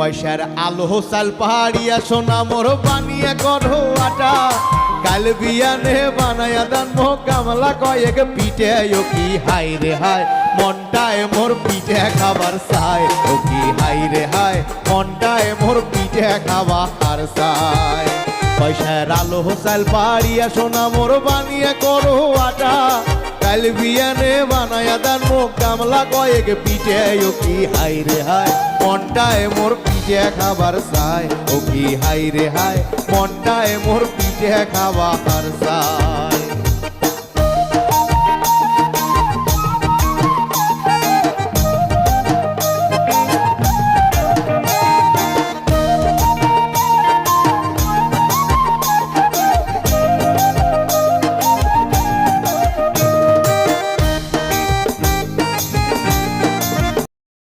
পয়সার আলো চাল পাহাড়িয়া সোনা মোর বানিয়া করো আটা কাল বিয়ানে বানায়া দান মো কামলা কয়েক পিঠে ও কি হাই রে হাই মনটায় মোর পিঠে খাবার চাই ও কি হাই রে হাই মনটায় মোর পিঠে খাবার চাই পয়সার আলো চাল পাহাড়িয়া সোনা মোর বানিয়া করো আটা কাল বিয়ানে বানায়া দান মো কামলা কয়েক পিঠে ও কি হাই রে হাই মনটায় মোর পিঠে খাবার চাই ও কি হাই রে হাই মনটায় মোর পিঠে খাবার চাই